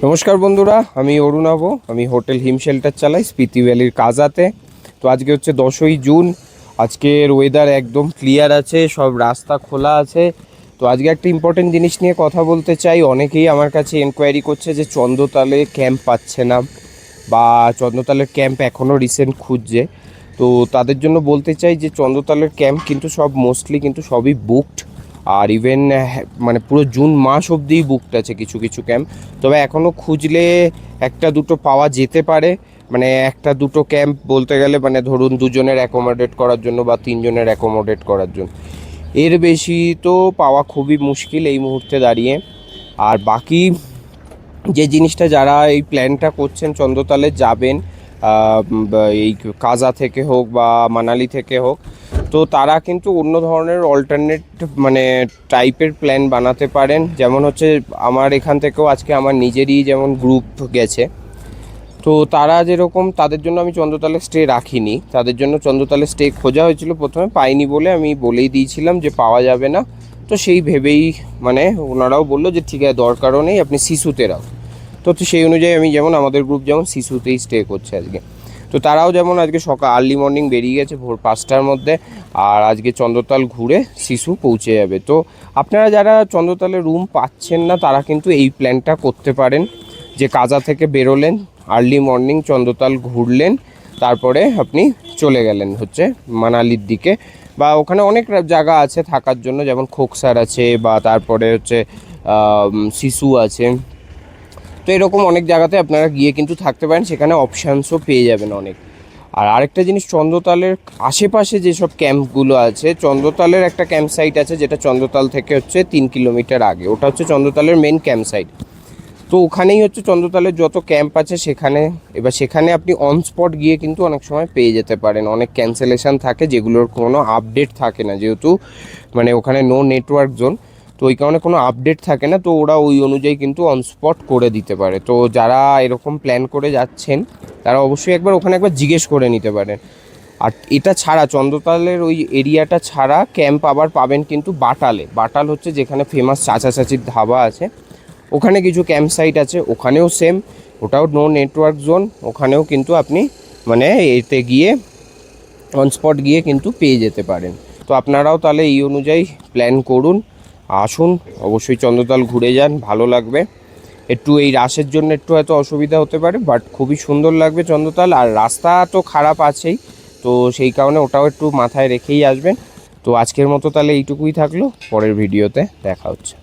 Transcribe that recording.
নমস্কার বন্ধুরা, আমি অরুণাভ। আমি হোটেল হিম শেল্টার চালাই স্পিতি ভ্যালির কাজাতে। তো আজকে হচ্ছে 10ই জুন। আজকের ওয়েদার একদম ক্লিয়ার আছে, সব রাস্তা খোলা আছে। তো আজকে একটা ইম্পর্টেন্ট জিনিস নিয়ে কথা বলতে চাই। অনেকেই আমার কাছে এনকোয়ারি করছে যে চন্দ্রতালে ক্যাম্প পাচ্ছে না, বা চন্দ্রতালের ক্যাম্প এখনও রিসেন্ট খুঁজছে। তো তাদের জন্য বলতে চাই যে চন্দ্রতালের ক্যাম্প কিন্তু সব মোস্টলি কিন্তু সবই বুকড। আর ইভেন মানে পুরো জুন মাস অবধিই বুকড আছে কিছু কিছু ক্যাম্প। তবে এখনও খুঁজলে একটা দুটো পাওয়া যেতে পারে। মানে একটা দুটো ক্যাম্প বলতে গেলে মানে ধরুন দুজনের অ্যাকোমোডেট করার জন্য বা তিনজনের অ্যাকোমোডেট করার জন্য। এর বেশি তো পাওয়া খুবই মুশকিল এই মুহূর্তে দাঁড়িয়ে। আর বাকি যে জিনিসটা, যারা এই প্ল্যানটা করছেন চন্দ্রতালে যাবেন, এই কাজা থেকে হোক বা মানালি থেকে হোক, তো তারা কিন্তু অন্য ধরনের অল্টারনেট মানে টাইপের প্ল্যান বানাতে পারেন। যেমন হচ্ছে আমার এখান থেকেও আজকে আমার নিজেরই যেমন গ্রুপ গেছে। তো তারা যেরকম, তাদের জন্য আমি চন্দ্রতালে স্টে রাখিনি। তাদের জন্য চন্দ্রতালে স্টে খোঁজা হয়েছিল, প্রথমে পাইনি বলে আমি বলেই দিয়েছিলাম যে পাওয়া যাবে না। তো সেই ভেবেই মানে ওনারাও বললো যে ঠিক আছে, দরকারও নেই, আপনি শিশুতে রাখো। তো সেই অনুযায়ী আমি যেমন আমাদের গ্রুপ যেমন শিশুতেই স্টে করছে আজকে। তো তারাও যেমন আজকে সকাল আর্লি মর্নিং বেরিয়ে গেছে ভোর 5টার মধ্যে। আর আজকে চন্দ্রতাল ঘুরে শিশু পৌঁছে যাবে। তো আপনারা যারা চন্দ্রতালে রুম পাচ্ছেন না, তারা কিন্তু এই প্ল্যানটা করতে পারেন যে কাজা থেকে বেরোলেন, আর্লি মর্নিং চন্দ্রতাল ঘুরলেন, তারপরে আপনি চলে গেলেন হচ্ছে মানালির দিকে। বা ওখানে অনেক জায়গা আছে থাকার জন্য, যেমন খোকসার আছে, বা তারপরে হচ্ছে শিশু আছে। তো এরকম অনেক জায়গাতে আপনারা গিয়ে কিন্তু থাকতে পারেন, সেখানে অপশানসও পেয়ে যাবেন অনেক। আর আরেকটা জিনিস, চন্দ্রতালের আশেপাশে যেসব ক্যাম্পগুলো আছে, চন্দ্রতালের একটা ক্যাম্প সাইট আছে যেটা চন্দ্রতাল থেকে হচ্ছে 3 কিলোমিটার আগে। ওটা হচ্ছে চন্দ্রতালের মেন ক্যাম্প সাইট। তো ওখানেই হচ্ছে চন্দ্রতালের যত ক্যাম্প আছে সেখানে। এবার সেখানে আপনি অন স্পট গিয়ে কিন্তু অনেক সময় পেয়ে যেতে পারেন। অনেক ক্যান্সেলেশন থাকে যেগুলোর কোনো আপডেট থাকে না, যেহেতু মানে ওখানে নো নেটওয়ার্ক জোন। তো ওই কারণে কোনো আপডেট থাকে না, তো ওরা ওই অনুযায়ী কিন্তু অন স্পট করে দিতে পারে। তো যারা এরকম প্ল্যান করে যাচ্ছেন, তারা অবশ্যই একবার ওখানে একবার জিজ্ঞেস করে নিতে পারেন। আর এটা ছাড়া চন্দ্রতালের ওই এরিয়াটা ছাড়া ক্যাম্প আবার পাবেন কিন্তু বাটালে। বাটাল হচ্ছে যেখানে ফেমাস চাচা চাচির ধাবা আছে, ওখানে কিছু ক্যাম্প সাইট আছে। ওখানেও সেম, ওটাও নো নেটওয়ার্ক জোন। ওখানেও কিন্তু আপনি মানে এতে গিয়ে অন স্পট গিয়ে কিন্তু পেয়ে যেতে পারেন। তো আপনারাও তাহলে এই অনুযায়ী প্ল্যান করুন, আসুন, অবশ্যই চন্দ্রতাল ঘুরে যান, ভালো লাগবে। একটু এই রাশের জন্য একটু হয়তো অসুবিধা হতে পারে, বাট খুবই সুন্দর লাগবে চন্দ্রতাল। আর রাস্তা তো খারাপ আছেই, তো সেই কারণে ওটাও একটু মাথায় রেখেই আসবেন। তো আজকের মতো তাহলে এইটুকুই থাকলো, পরের ভিডিওতে দেখা হচ্ছে।